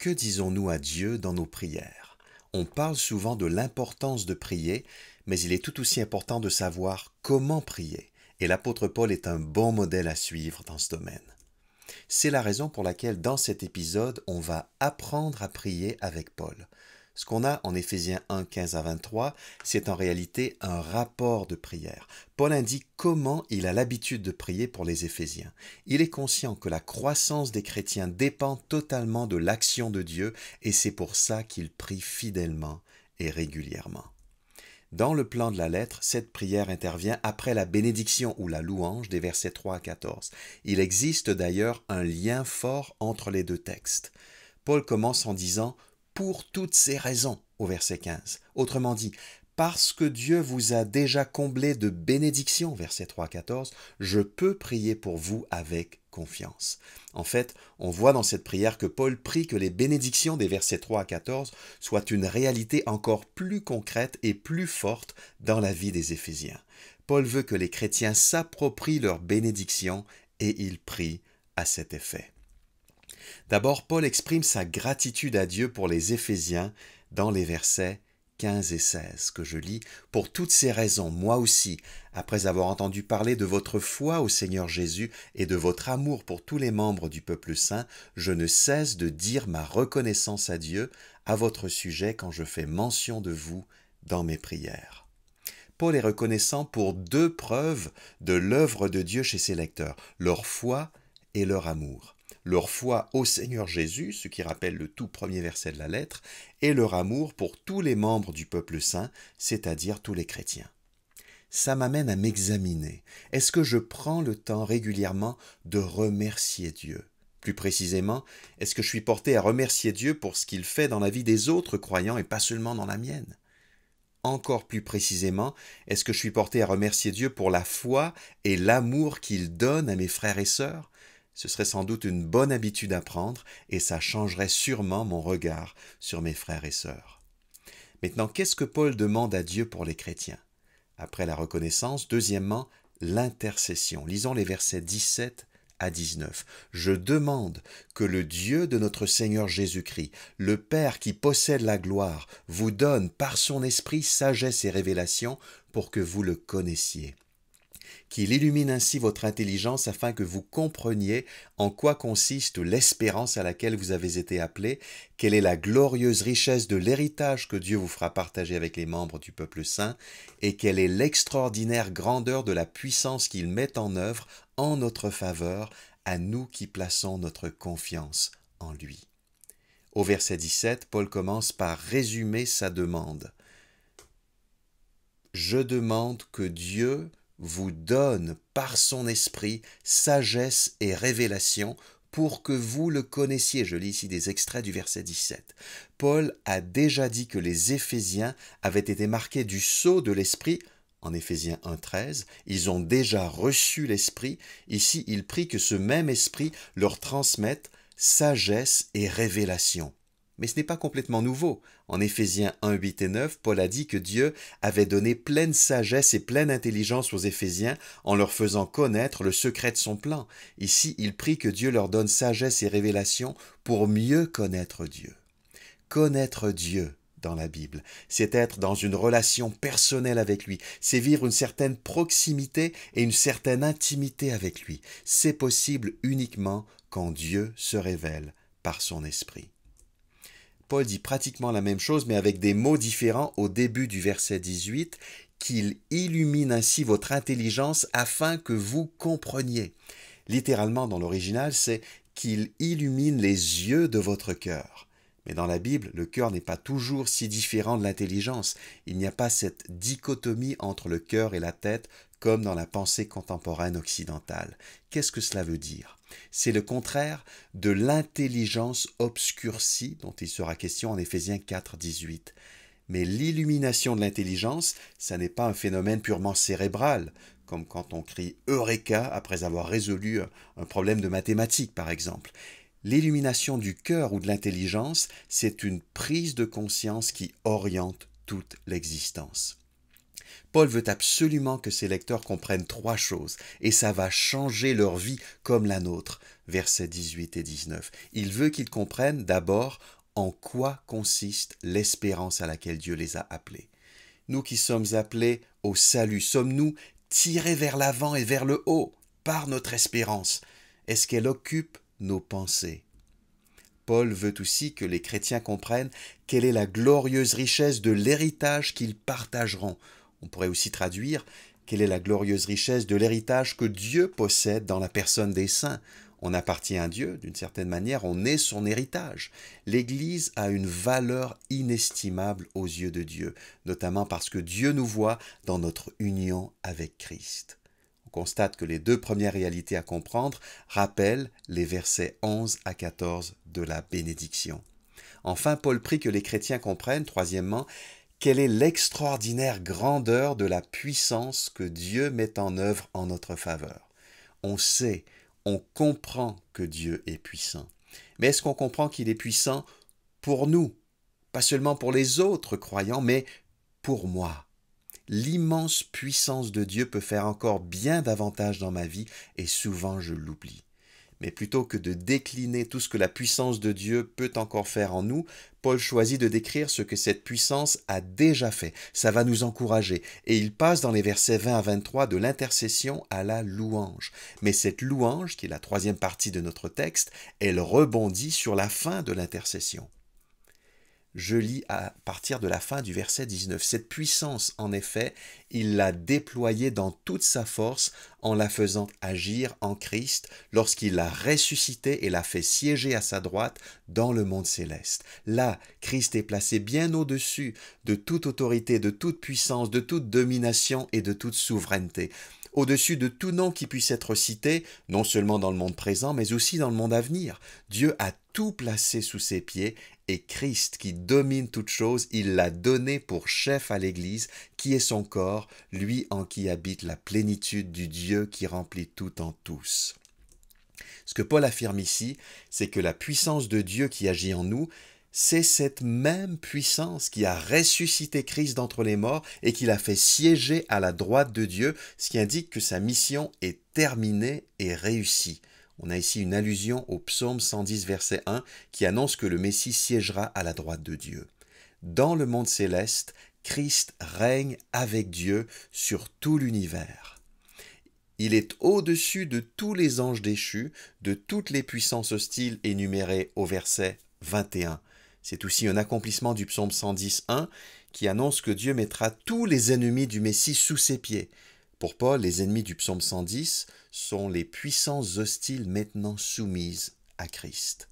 Que disons-nous à Dieu dans nos prières? On parle souvent de l'importance de prier, mais il est tout aussi important de savoir comment prier. Et l'apôtre Paul est un bon modèle à suivre dans ce domaine. C'est la raison pour laquelle dans cet épisode, on va apprendre à prier avec Paul. Ce qu'on a en Éphésiens 1, 15 à 23, c'est en réalité un rapport de prière. Paul indique comment il a l'habitude de prier pour les Éphésiens. Il est conscient que la croissance des chrétiens dépend totalement de l'action de Dieu et c'est pour ça qu'il prie fidèlement et régulièrement. Dans le plan de la lettre, cette prière intervient après la bénédiction ou la louange des versets 3 à 14. Il existe d'ailleurs un lien fort entre les deux textes. Paul commence en disant « pour toutes ces raisons » au verset 15. Autrement dit, parce que Dieu vous a déjà comblé de bénédictions, verset 3 à 14, je peux prier pour vous avec confiance. En fait, on voit dans cette prière que Paul prie que les bénédictions des versets 3 à 14 soient une réalité encore plus concrète et plus forte dans la vie des Éphésiens. Paul veut que les chrétiens s'approprient leurs bénédictions et il prie à cet effet. D'abord, Paul exprime sa gratitude à Dieu pour les Éphésiens dans les versets 15 et 16 que je lis. « Pour toutes ces raisons, moi aussi, après avoir entendu parler de votre foi au Seigneur Jésus et de votre amour pour tous les membres du peuple saint, je ne cesse de dire ma reconnaissance à Dieu à votre sujet quand je fais mention de vous dans mes prières. » Paul est reconnaissant pour deux preuves de l'œuvre de Dieu chez ses lecteurs, leur foi et leur amour. Leur foi au Seigneur Jésus, ce qui rappelle le tout premier verset de la lettre, et leur amour pour tous les membres du peuple saint, c'est-à-dire tous les chrétiens. Ça m'amène à m'examiner. Est-ce que je prends le temps régulièrement de remercier Dieu? Plus précisément, est-ce que je suis porté à remercier Dieu pour ce qu'il fait dans la vie des autres croyants et pas seulement dans la mienne? Encore plus précisément, est-ce que je suis porté à remercier Dieu pour la foi et l'amour qu'il donne à mes frères et sœurs? Ce serait sans doute une bonne habitude à prendre et ça changerait sûrement mon regard sur mes frères et sœurs. Maintenant, qu'est-ce que Paul demande à Dieu pour les chrétiens? Après la reconnaissance, deuxièmement, l'intercession. Lisons les versets 17 à 19. « Je demande que le Dieu de notre Seigneur Jésus-Christ, le Père qui possède la gloire, vous donne par son esprit sagesse et révélation pour que vous le connaissiez. Qu'il illumine ainsi votre intelligence afin que vous compreniez en quoi consiste l'espérance à laquelle vous avez été appelés, quelle est la glorieuse richesse de l'héritage que Dieu vous fera partager avec les membres du peuple saint, et quelle est l'extraordinaire grandeur de la puissance qu'il met en œuvre en notre faveur, à nous qui plaçons notre confiance en lui. » Au verset 17, Paul commence par résumer sa demande. « Je demande que Dieu vous donne par son esprit sagesse et révélation pour que vous le connaissiez. » Je lis ici des extraits du verset 17. Paul a déjà dit que les Éphésiens avaient été marqués du sceau de l'esprit en Éphésiens 1,13. Ils ont déjà reçu l'esprit. Ici, il prie que ce même esprit leur transmette sagesse et révélation. Mais ce n'est pas complètement nouveau. En Éphésiens 1, 8 et 9, Paul a dit que Dieu avait donné pleine sagesse et pleine intelligence aux Éphésiens en leur faisant connaître le secret de son plan. Ici, il prie que Dieu leur donne sagesse et révélation pour mieux connaître Dieu. Connaître Dieu dans la Bible, c'est être dans une relation personnelle avec lui, c'est vivre une certaine proximité et une certaine intimité avec lui. C'est possible uniquement quand Dieu se révèle par son esprit. Paul dit pratiquement la même chose, mais avec des mots différents au début du verset 18, qu'il illumine ainsi votre intelligence afin que vous compreniez. Littéralement, dans l'original, c'est qu'il illumine les yeux de votre cœur. Mais dans la Bible, le cœur n'est pas toujours si différent de l'intelligence. Il n'y a pas cette dichotomie entre le cœur et la tête comme dans la pensée contemporaine occidentale. Qu'est-ce que cela veut dire? C'est le contraire de l'intelligence obscurcie dont il sera question en Éphésiens 4, 18. Mais l'illumination de l'intelligence, ça n'est pas un phénomène purement cérébral, comme quand on crie « Eureka » après avoir résolu un problème de mathématiques, par exemple. L'illumination du cœur ou de l'intelligence, c'est une prise de conscience qui oriente toute l'existence. Paul veut absolument que ses lecteurs comprennent trois choses, et ça va changer leur vie comme la nôtre. Versets 18 et 19. Il veut qu'ils comprennent d'abord en quoi consiste l'espérance à laquelle Dieu les a appelés. Nous qui sommes appelés au salut, sommes-nous tirés vers l'avant et vers le haut par notre espérance? Est-ce qu'elle occupe nos pensées? Paul veut aussi que les chrétiens comprennent quelle est la glorieuse richesse de l'héritage qu'ils partageront. On pourrait aussi traduire quelle est la glorieuse richesse de l'héritage que Dieu possède dans la personne des saints. On appartient à Dieu, d'une certaine manière, on est son héritage. L'Église a une valeur inestimable aux yeux de Dieu, notamment parce que Dieu nous voit dans notre union avec Christ. On constate que les deux premières réalités à comprendre rappellent les versets 11 à 14 de la bénédiction. Enfin, Paul prie que les chrétiens comprennent, troisièmement, quelle est l'extraordinaire grandeur de la puissance que Dieu met en œuvre en notre faveur. On sait, on comprend que Dieu est puissant. Mais est-ce qu'on comprend qu'il est puissant pour nous? Pas seulement pour les autres croyants, mais pour moi. L'immense puissance de Dieu peut faire encore bien davantage dans ma vie et souvent je l'oublie. Mais plutôt que de décliner tout ce que la puissance de Dieu peut encore faire en nous, Paul choisit de décrire ce que cette puissance a déjà fait. Ça va nous encourager. Et il passe dans les versets 20 à 23 de l'intercession à la louange. Mais cette louange, qui est la troisième partie de notre texte, elle rebondit sur la fin de l'intercession. Je lis à partir de la fin du verset 19. Cette puissance, en effet, il l'a déployée dans toute sa force en la faisant agir en Christ lorsqu'il l'a ressuscité et l'a fait siéger à sa droite dans le monde céleste. Là, Christ est placé bien au-dessus de toute autorité, de toute puissance, de toute domination et de toute souveraineté. Au-dessus de tout nom qui puisse être cité, non seulement dans le monde présent, mais aussi dans le monde à venir. Dieu a tout placé sous ses pieds et Christ, qui domine toute chose, il l'a donné pour chef à l'Église, qui est son corps, lui en qui habite la plénitude du Dieu qui remplit tout en tous. Ce que Paul affirme ici, c'est que la puissance de Dieu qui agit en nous, c'est cette même puissance qui a ressuscité Christ d'entre les morts et qui l'a fait siéger à la droite de Dieu, ce qui indique que sa mission est terminée et réussie. On a ici une allusion au psaume 110, verset 1, qui annonce que le Messie siégera à la droite de Dieu. Dans le monde céleste, Christ règne avec Dieu sur tout l'univers. Il est au-dessus de tous les anges déchus, de toutes les puissances hostiles énumérées au verset 21. C'est aussi un accomplissement du psaume 110.1 qui annonce que Dieu mettra tous les ennemis du Messie sous ses pieds. Pour Paul, les ennemis du psaume 110 sont les puissances hostiles maintenant soumises à Christ.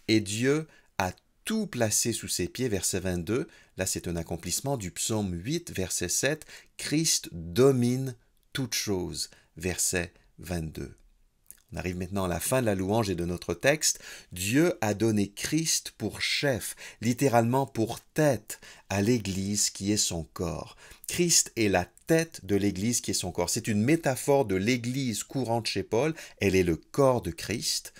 Et Dieu a tout placé sous ses pieds, verset 22. Là, c'est un accomplissement du psaume 8, verset 7. Christ domine toute chose, verset 22. On arrive maintenant à la fin de la louange et de notre texte. Dieu a donné Christ pour chef, littéralement pour tête, à l'Église qui est son corps. Christ est la tête de l'Église qui est son corps. C'est une métaphore de l'Église courante chez Paul. Elle est le corps de Christ.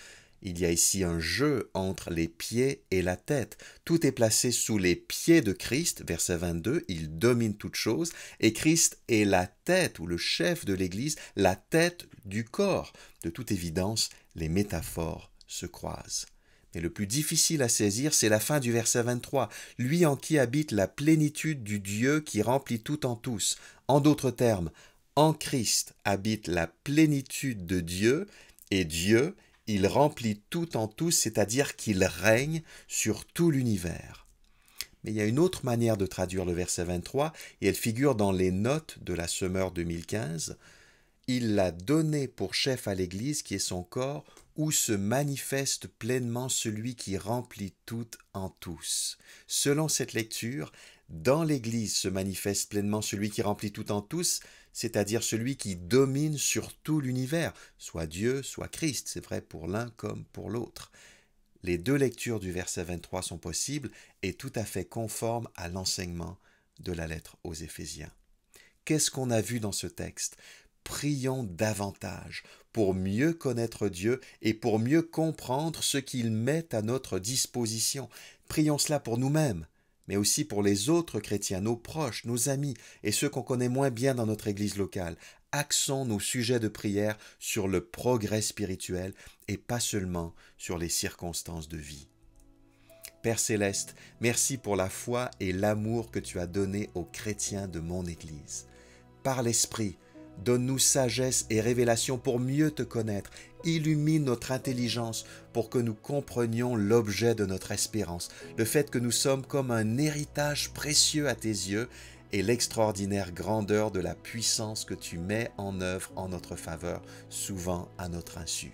Il y a ici un jeu entre les pieds et la tête. Tout est placé sous les pieds de Christ, verset 22, il domine toute chose, et Christ est la tête ou le chef de l'Église, la tête du corps. De toute évidence, les métaphores se croisent. Mais le plus difficile à saisir, c'est la fin du verset 23. Lui en qui habite la plénitude du Dieu qui remplit tout en tous. En d'autres termes, en Christ habite la plénitude de Dieu, et Dieu, il remplit tout en tous, c'est-à-dire qu'il règne sur tout l'univers. Mais il y a une autre manière de traduire le verset 23, et elle figure dans les notes de la Semeur 2015. Il l'a donné pour chef à l'Église qui est son corps, où se manifeste pleinement celui qui remplit tout en tous. Selon cette lecture, dans l'Église se manifeste pleinement celui qui remplit tout en tous, c'est-à-dire celui qui domine sur tout l'univers, soit Dieu, soit Christ, c'est vrai pour l'un comme pour l'autre. Les deux lectures du verset 23 sont possibles et tout à fait conformes à l'enseignement de la lettre aux Éphésiens. Qu'est-ce qu'on a vu dans ce texte? Prions davantage pour mieux connaître Dieu et pour mieux comprendre ce qu'il met à notre disposition. Prions cela pour nous-mêmes, mais aussi pour les autres chrétiens, nos proches, nos amis et ceux qu'on connaît moins bien dans notre Église locale. Axons nos sujets de prière sur le progrès spirituel et pas seulement sur les circonstances de vie. Père céleste, merci pour la foi et l'amour que tu as donné aux chrétiens de mon Église. Par l'Esprit, donne-nous sagesse et révélation pour mieux te connaître. Illumine notre intelligence pour que nous comprenions l'objet de notre espérance, le fait que nous sommes comme un héritage précieux à tes yeux et l'extraordinaire grandeur de la puissance que tu mets en œuvre en notre faveur, souvent à notre insu.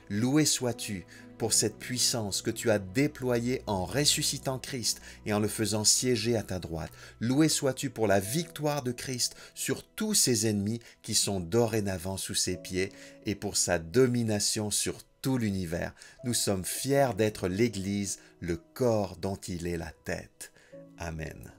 Loué sois-tu pour cette puissance que tu as déployée en ressuscitant Christ et en le faisant siéger à ta droite. Loué sois-tu pour la victoire de Christ sur tous ses ennemis qui sont dorénavant sous ses pieds et pour sa domination sur tout l'univers. Nous sommes fiers d'être l'Église, le corps dont il est la tête. Amen.